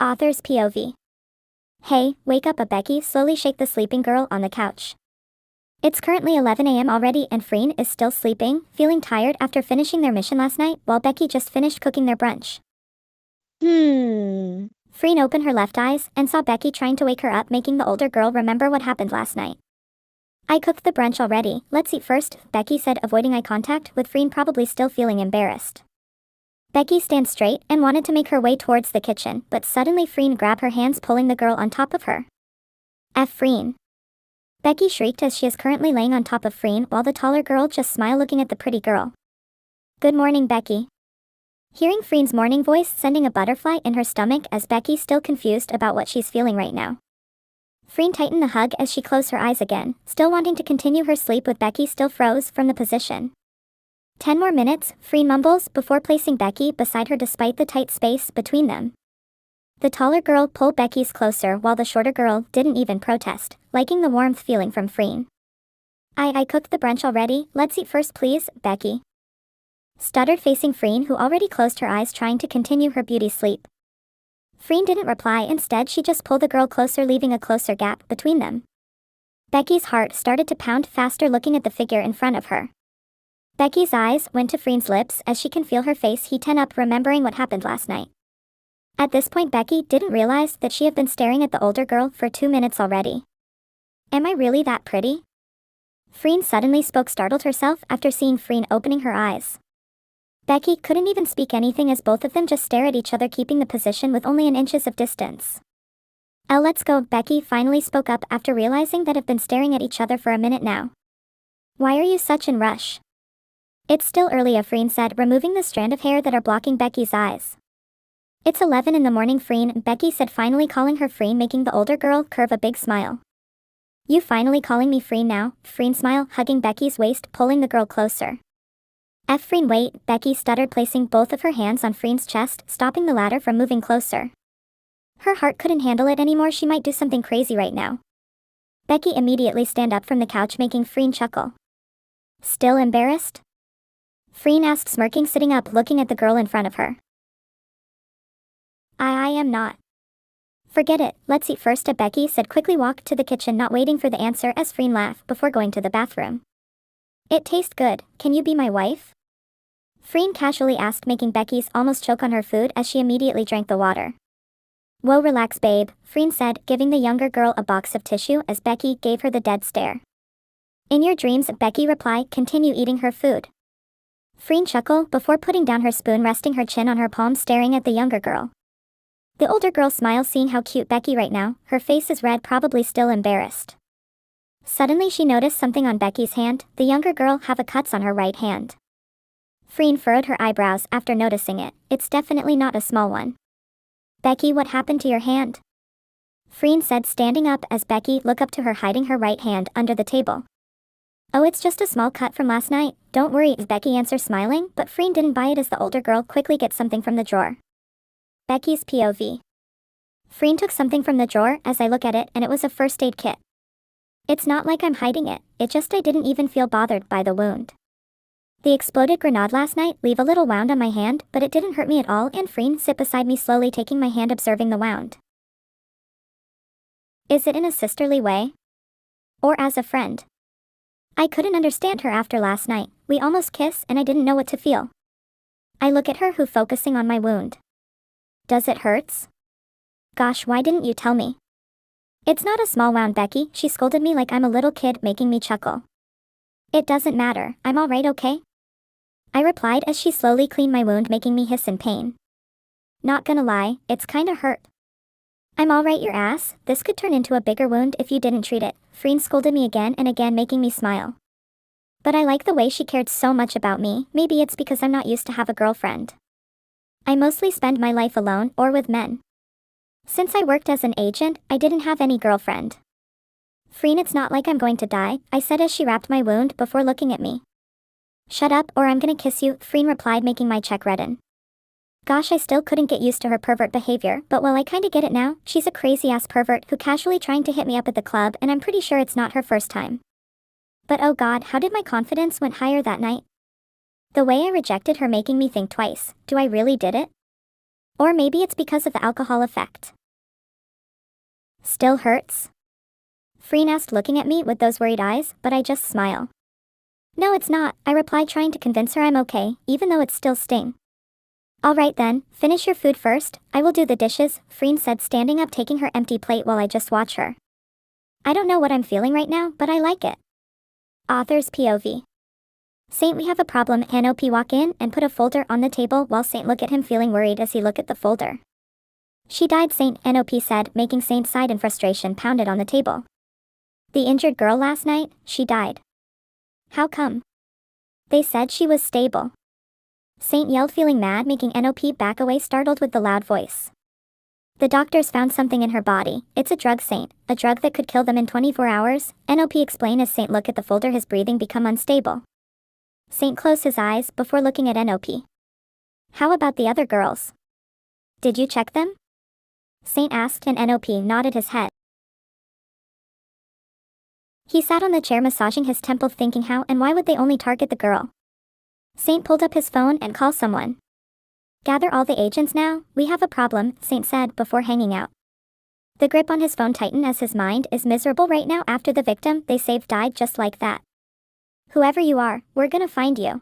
Author's POV. Hey, wake up, Becky slowly shake the sleeping girl on the couch. It's currently 11 a.m. already and Freen is still sleeping, feeling tired after finishing their mission last night while Becky just finished cooking their brunch. Freen opened her left eyes and saw Becky trying to wake her up, making the older girl remember what happened last night. I cooked the brunch already, let's eat first, Becky said, avoiding eye contact with Freen probably still feeling embarrassed. Becky stands straight and wanted to make her way towards the kitchen, but suddenly Freen grabbed her hands, pulling the girl on top of her. Freen! Becky shrieked as she is currently laying on top of Freen while the taller girl just smiled looking at the pretty girl. Good morning, Becky. Hearing Freen's morning voice sending a butterfly in her stomach as Becky still confused about what she's feeling right now. Freen tightened the hug as she closed her eyes again, still wanting to continue her sleep with Becky still froze from the position. 10 more minutes, Freen mumbles before placing Becky beside her despite the tight space between them. The taller girl pulled Becky's closer while the shorter girl didn't even protest, liking the warmth feeling from Freen. I cooked the brunch already, let's eat first please, Becky stuttered facing Freen, who already closed her eyes trying to continue her beauty sleep. Freen didn't reply, instead she just pulled the girl closer, leaving a closer gap between them. Becky's heart started to pound faster looking at the figure in front of her. Becky's eyes went to Freen's lips as she can feel her face heaten up, remembering what happened last night. At this point Becky didn't realize that she had been staring at the older girl for 2 minutes already. Am I really that pretty? Freen suddenly spoke, startled herself after seeing Freen opening her eyes. Becky couldn't even speak anything as both of them just stare at each other, keeping the position with only an inches of distance. Let's go, Becky finally spoke up after realizing that have been staring at each other for a minute now. Why are you such in rush? It's still early, Freen said, removing the strand of hair that are blocking Becky's eyes. It's 11 in the morning, Freen, Becky said, finally calling her Freen, making the older girl curve a big smile. You finally calling me Freen now? Freen smiled, hugging Becky's waist, pulling the girl closer. Freen, wait, Becky stuttered, placing both of her hands on Freen's chest, stopping the latter from moving closer. Her heart couldn't handle it anymore, she might do something crazy right now. Becky immediately stand up from the couch, making Freen chuckle. Still embarrassed? Freen asked, smirking, sitting up, looking at the girl in front of her. I am not. Forget it, let's eat first, Becky said, quickly walked to the kitchen, not waiting for the answer as Freen laughed before going to the bathroom. It tastes good, can you be my wife? Freen casually asked, making Becky's almost choke on her food as she immediately drank the water. Whoa, relax babe, Freen said, giving the younger girl a box of tissue as Becky gave her the dead stare. In your dreams, Becky replied, continue eating her food. Freen chuckled before putting down her spoon, resting her chin on her palm, staring at the younger girl. The older girl smiled, seeing how cute Becky right now, her face is red, probably still embarrassed. Suddenly she noticed something on Becky's hand, the younger girl have a cuts on her right hand. Freen furrowed her eyebrows after noticing it, it's definitely not a small one. Becky, what happened to your hand? Freen said, standing up as Becky looked up to her, hiding her right hand under the table. Oh, it's just a small cut from last night, don't worry, Becky answered, smiling, but Freen didn't buy it as the older girl quickly gets something from the drawer. Becky's POV. Freen took something from the drawer as I look at it, and it was a first aid kit. It's not like I'm hiding it, it just I didn't even feel bothered by the wound. The exploded grenade last night leave a little wound on my hand, but it didn't hurt me at all, and Freen sit beside me, slowly taking my hand, observing the wound. Is it in a sisterly way? Or as a friend? I couldn't understand her after last night, we almost kissed and I didn't know what to feel. I look at her, who focusing on my wound. Does it hurts? Gosh, why didn't you tell me? It's not a small wound, Becky, she scolded me like I'm a little kid, making me chuckle. It doesn't matter, I'm alright, okay? I replied as she slowly cleaned my wound, making me hiss in pain. Not gonna lie, it's kinda hurt. I'm alright, your ass, this could turn into a bigger wound if you didn't treat it, Freen scolded me again and again, making me smile. But I like the way she cared so much about me, maybe it's because I'm not used to have a girlfriend. I mostly spend my life alone or with men. Since I worked as an agent, I didn't have any girlfriend. Freen, it's not like I'm going to die, I said as she wrapped my wound before looking at me. Shut up or I'm gonna kiss you, Freen replied, making my cheek redden. Gosh, I still couldn't get used to her pervert behavior, but well, I kinda get it now, she's a crazy-ass pervert who casually trying to hit me up at the club, and I'm pretty sure it's not her first time. But oh god, how did my confidence went higher that night? The way I rejected her making me think twice, do I really did it? Or maybe it's because of the alcohol effect. Still hurts? Freen asked, looking at me with those worried eyes, but I just smile. No, it's not, I replied, trying to convince her I'm okay, even though it's still sting. Alright then, finish your food first, I will do the dishes, Freen said, standing up, taking her empty plate while I just watch her. I don't know what I'm feeling right now, but I like it. Author's POV. Saint, we have a problem. 𝖗𝖊𝖇𝖊𝖈𝖆 walk in and put a folder on the table while Saint look at him, feeling worried as he look at the folder. She died, Saint, 𝖗𝖊𝖇 said, making Saint sighed in frustration, pounded on the table. The injured girl last night, she died. How come? They said she was stable. Saint yelled, feeling mad, making 𝖗𝖊𝖇 back away, startled with the loud voice. The doctors found something in her body. It's a drug, Saint, a drug that could kill them in 24 hours, 𝖗𝖊𝖇 explained as Saint looked at the folder, his breathing become unstable. Saint closed his eyes before looking at 𝖗𝖊𝖇. How about the other girls? Did you check them? Saint asked, and 𝖗𝖊𝖇 nodded his head. He sat on the chair, massaging his temple, thinking how and why would they only target the girl? Saint pulled up his phone and called someone. Gather all the agents now, we have a problem, Saint said before hanging out. The grip on his phone tightened as his mind is miserable right now after the victim they saved died just like that. Whoever you are, we're gonna find you.